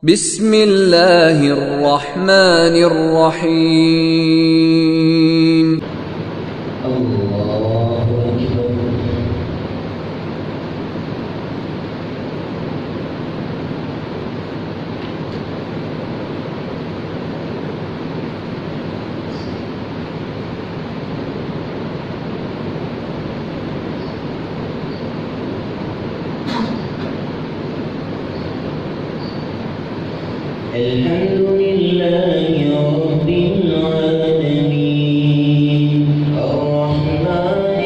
بسم الله الرحمن الرحيم. الله أكبر. الحمد لله رب العالمين الرحمن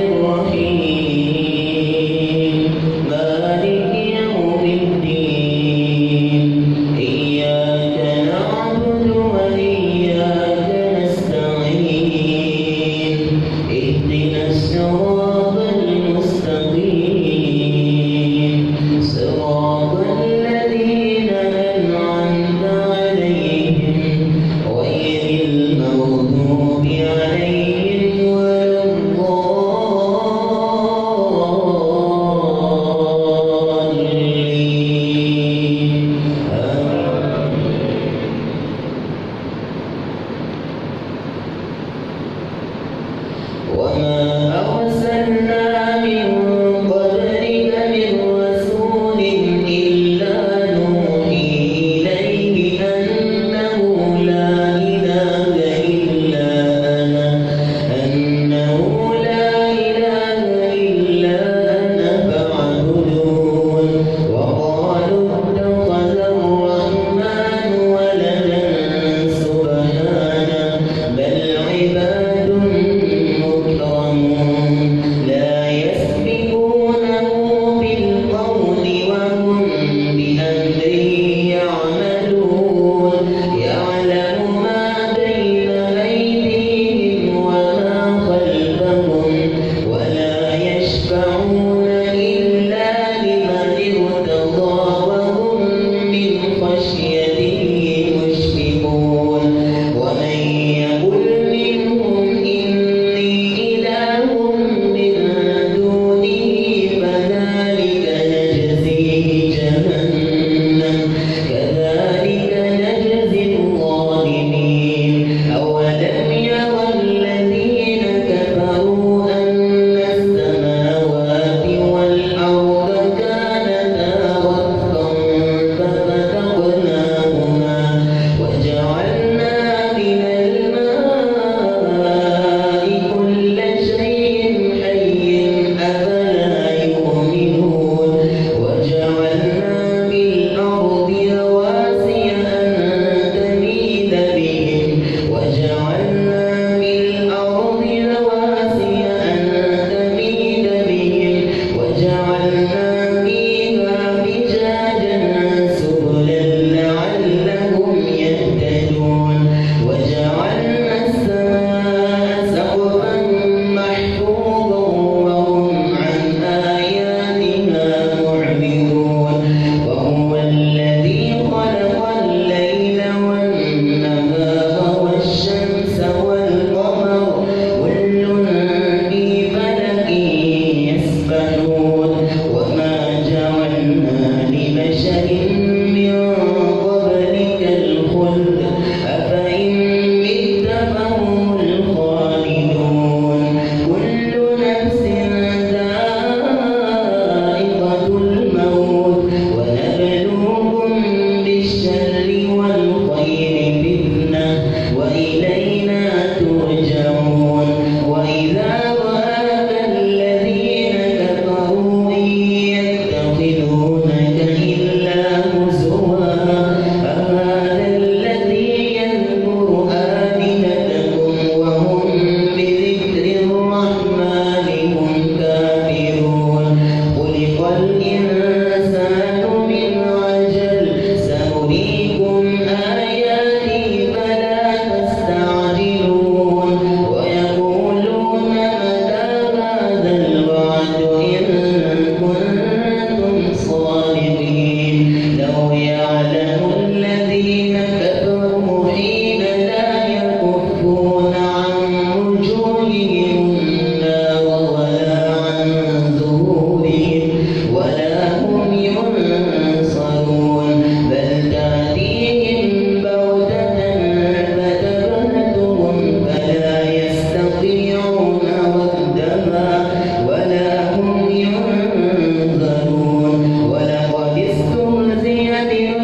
الرحيم مالك يوم الدين إياك نعبد وإياك نستعين اهدنا الصراط المستقيم صراط الذين أنعمت عليهم غير المغضوب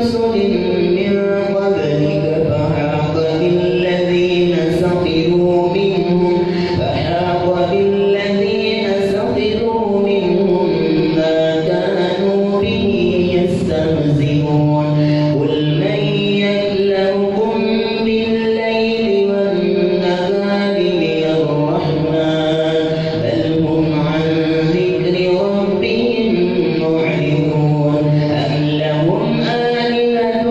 رسل من قبلك فحاق بالذين سخروا منهم ما كانوا به يستهزئون قل من يكلؤكم بالليل والنهار من الرحمن بل هم عن ذكر ربهم معرضون أم لهم آلهة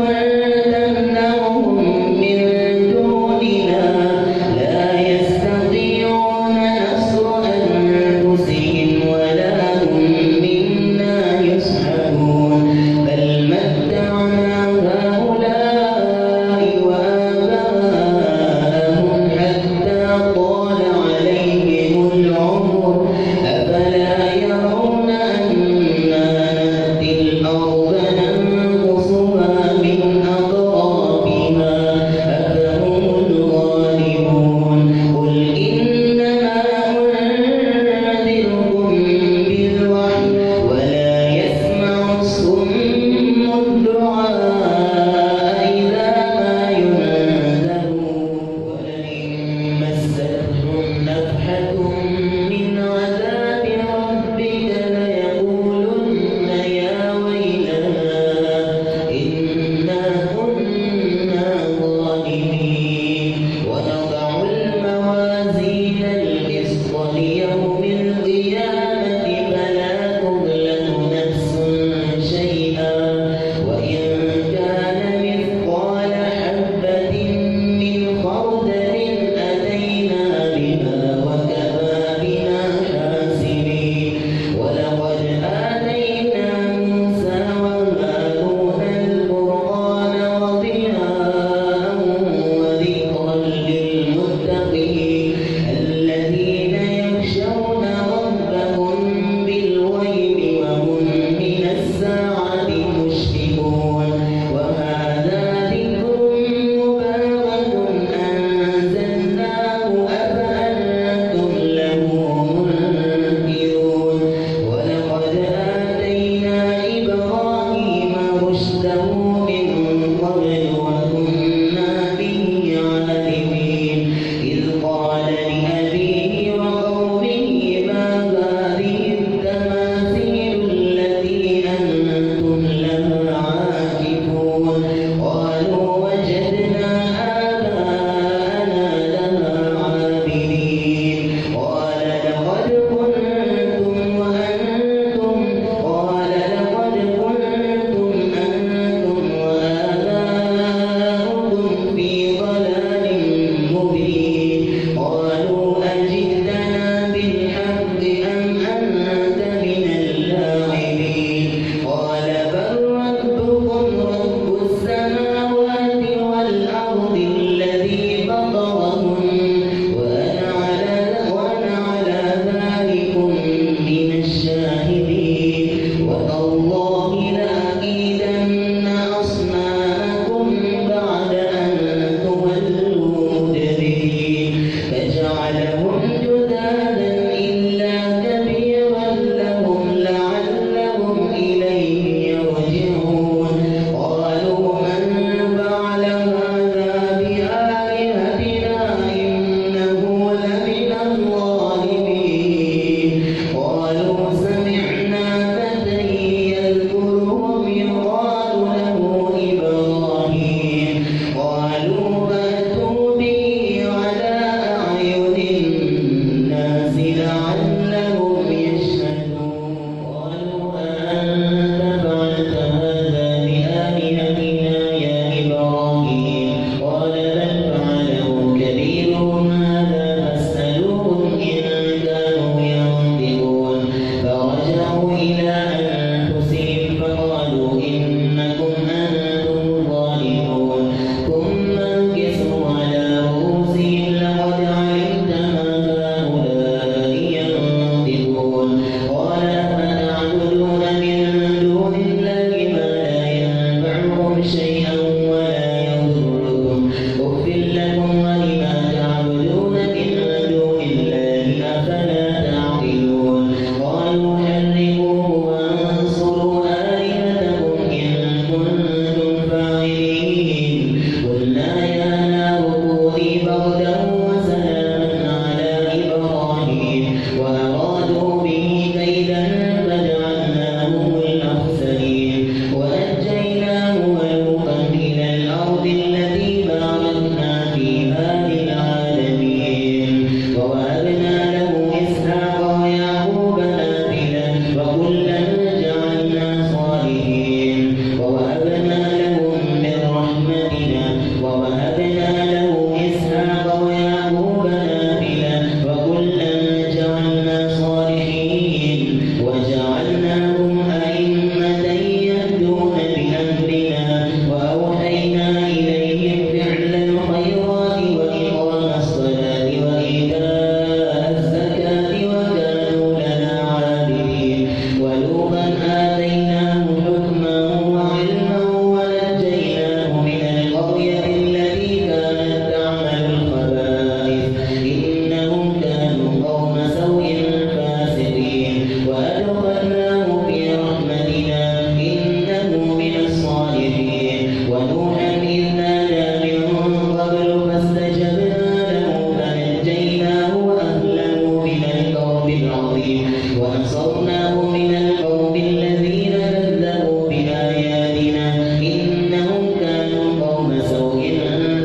ونوحا إذ نادى من قبل فاستجبنا له فنجيناه وأهله من الكرب العظيم ونصرناه من القوم الذين كذبوا بآياتنا إنهم كانوا قوم سوء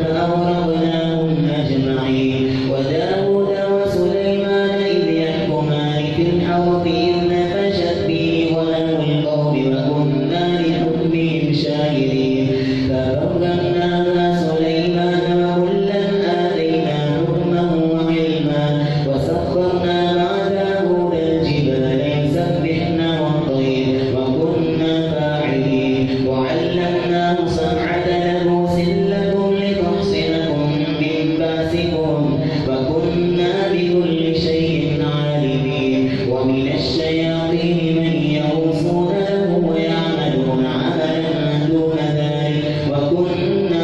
فأغرقناهم أجمعين وداود وسليمان إذ يحكمان في الحرث إذ نفشت فيه غنم القوم وكنا لحكمهم شاهدين ففهمناها سليمان وكلا آتينا حكما وعلما وسخرنا مع داود الجبال يسبحن والطير وكنا فاعلين وعلمناه صنعة لبوس لكم لتحصنكم من بأسكم وكنا بكل شيء عالمين ومن الشياطين من يغوصون له ويعملون عملا دون ذلك وكنا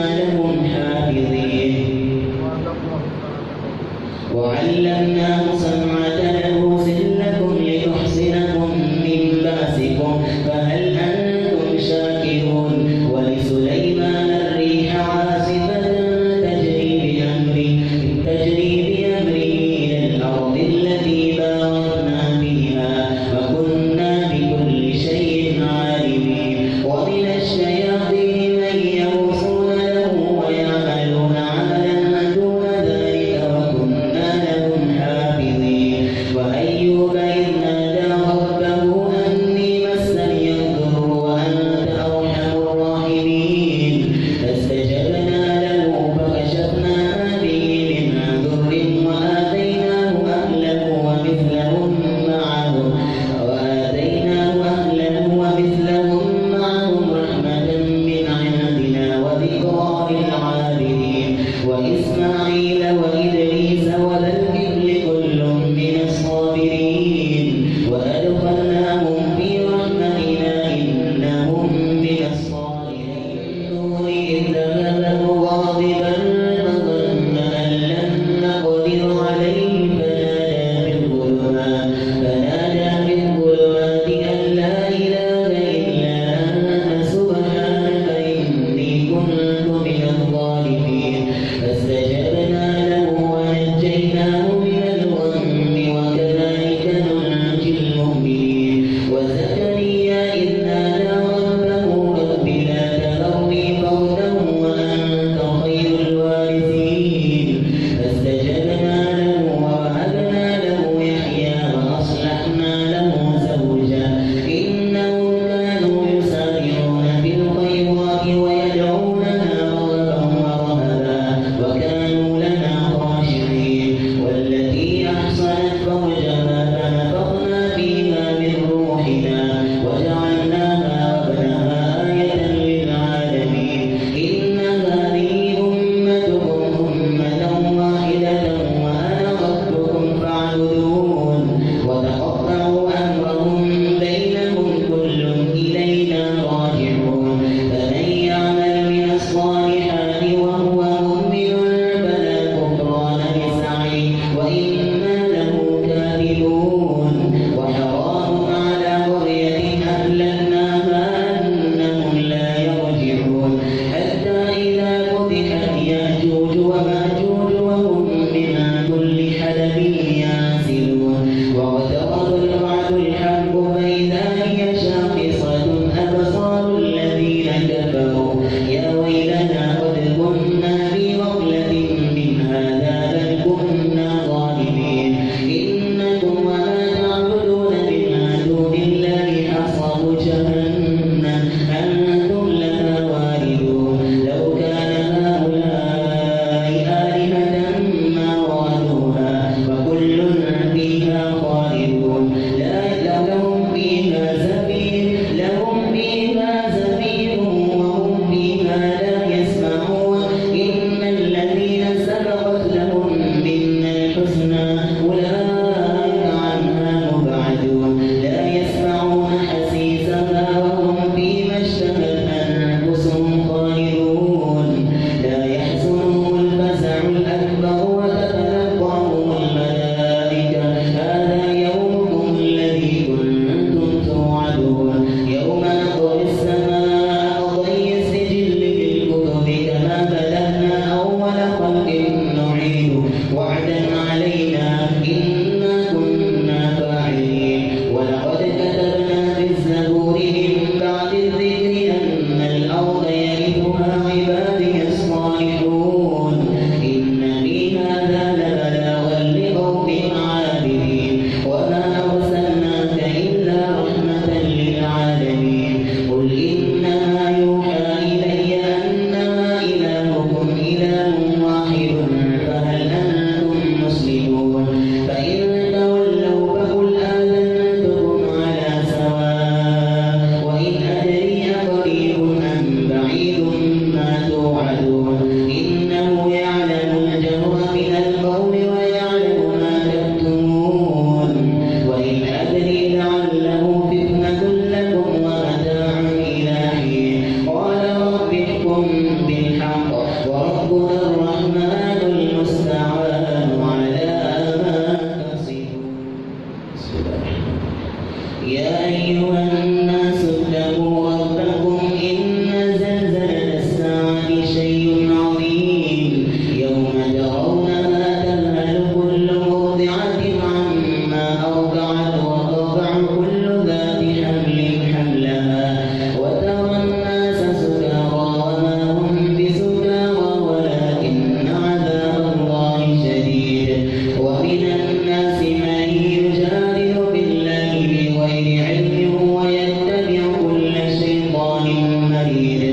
بالحق وربنا الرحمن المستعان على ما تصفون. يا أيها الناس اتقوا ربكم إن زلزلة الساعة شيء عظيم يوم ترونها تذهل كل مرضعة عما أرضعت وتضع كل ذات حمل حملها وترى الناس سكارى وما هم بسكارى ولكن عذاب الله شديد. ومن الناس من يجادل بالله بغير علم ويتبع كل شيطان مريد.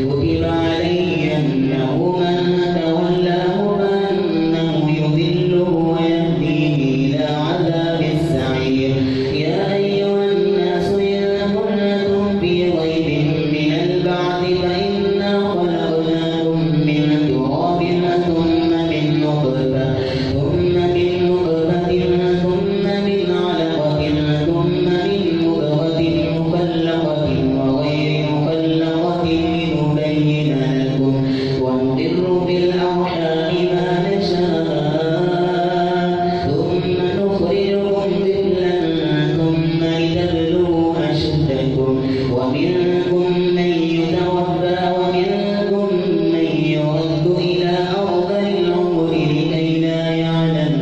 كتب عليه أنه من تولاه فأنه يضله ويهديه إلى عذاب السعير. يا أيها الناس إن كنتم في ريب من البعث فإنا خلقناكم من تراب ثم من نطفة ثم من علقة ثم من مضغة مخلقة وغير مخلقة لنبين لكم ونقر في الأرحام ما نشاء ثم نخرجكم طفلا ثم لتبلغوا أشدكم ومنكم من يتوفى ومنكم من يرد إلى أرذل العمر لكي لا يعلم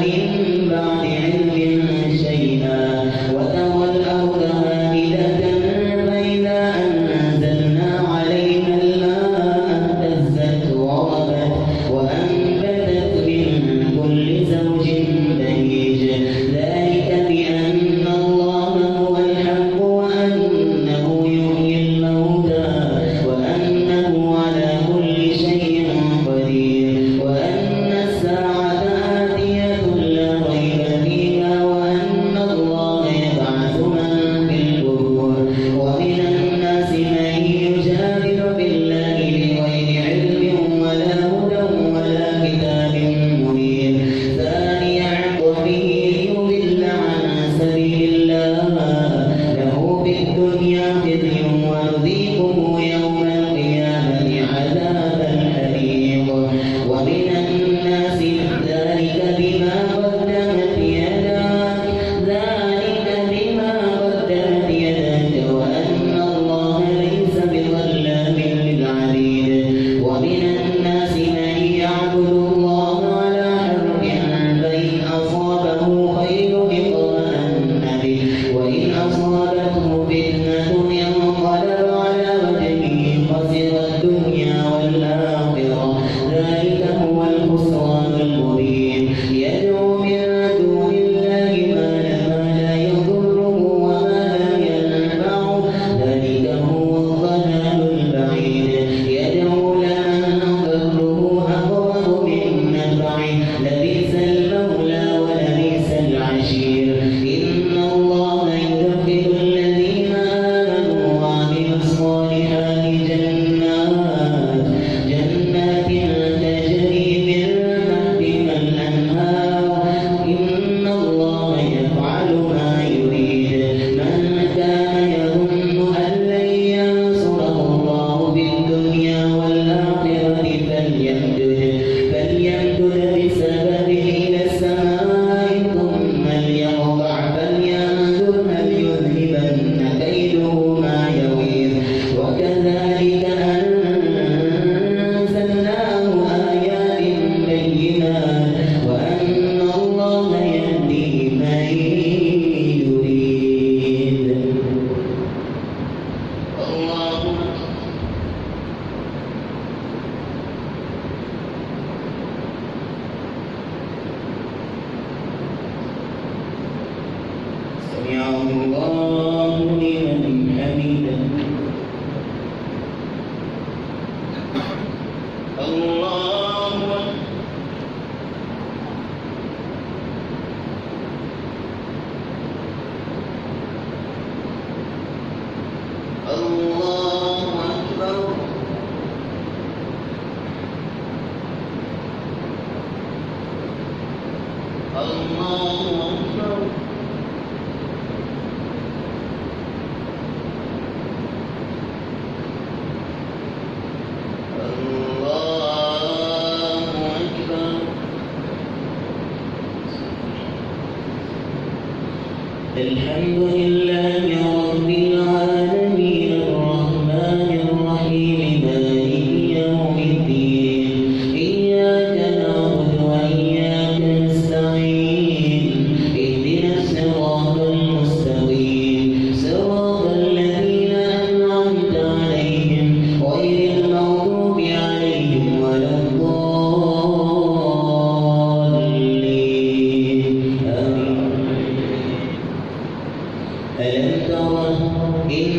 من بعد علم شيئا. وترى الأرض هامدة فإذا أنزلنا عليها الماء اهتزت وربت وأنبتت من كل زوج بهيج. ذلك بأن الله هو الحق وأنه يحيي الموتى وأنه على كل شيء قدير وأن الساعة آتية لا ريب فيها وأن الله يبعث من في القبور. ومن الناس من يجادل بالله بغير علم ولا هدى ولا كتاب منير. ثاني عطفه ليضل عن سبيل الله له في الدنيا خزي ونذيقه يوم القيامة عذاب الحريق. ومن الناس ذلك بما قدمت يداك وأن الله ليس بظلام للعبيد. ومن الناس من يعبد الله على حرف فإن أصابه خير اطمأن به وإن أصابته فتنة انقلب على وجهه خسر الدنيا والآخرة. ذلك هو الخسران المبين. يدعو من دون الله ما لا يضره وما لا ينفعه. ذلك هو الضلال البعيد. يدعو لمن ضره أقرب من نفعه لبئس المولى ولبئس العشير. إن الله يدخل الذين آمنوا وعملوا الصالحات جنات تجري من تحتها الأنهار. إن الله يفعل ما يريد. من كان يظن أن لن ينصره الله في الدنيا والآخرة فليمدد بسبب إلى السماء ثم ليقطع فلينظر هل يذهبن كيده ما يغيظ. وكذلك أنزلناه آيات بينات وأن الله يهدي من يريد. الله سمع الله لمن حمده. الله أكبر. الله أكبر. الحمد لله رب العالمين الرحمن الرحيم مالك يوم الدين إياك نعبد وإياك نستعين اهدنا الصراط المستقيم صراط الذين أنعمت عليهم غير المغضوب عليهم ولا الضالين آمين. ألم تر إن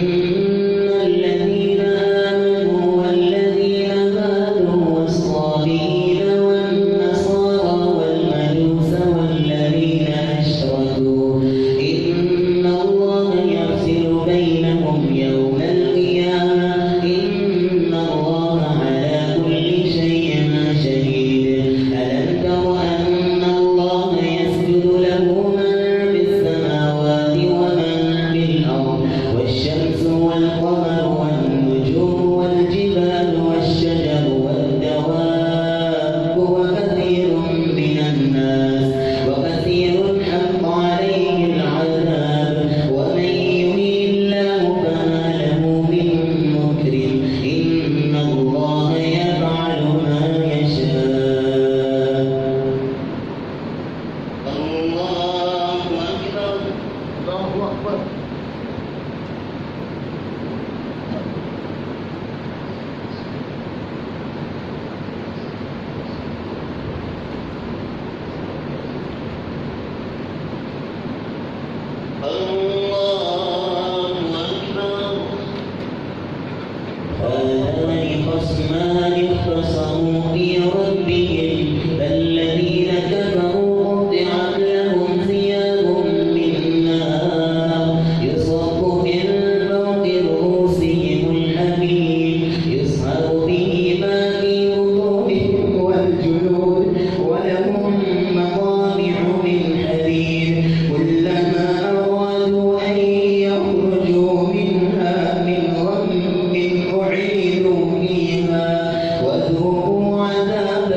الذين آمنوا والذين هادوا والصابئين والنصارى والمجوس والذين أشركوا إن الله يفصل بينهم يوم القيامة إن الله على كل شيء شهيد. ألم تر أن الله يسجد له من في السماوات ومن في الأرض والشمس والقمر والنجوم والجبال والشجر والدواب وكثير من الناس وكثير حق عليه العذاب ومن يهن الله فما له من مكرم إن الله يفعل ما يشاء. الله أكبر. الله أكبر. الله أكبر. هذان خصمان اختصموا في ربهم فالذين كفروا قطعت لهم ثياب من نار يصب من فوق رؤوسهم الحميم يصهر به ما في بطونهم والجلود ولهم مقامع من حديد كلما أرادوا أن يخرجوا منها من غم أعيدوا فيها وذوقوا عذاب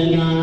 نجعل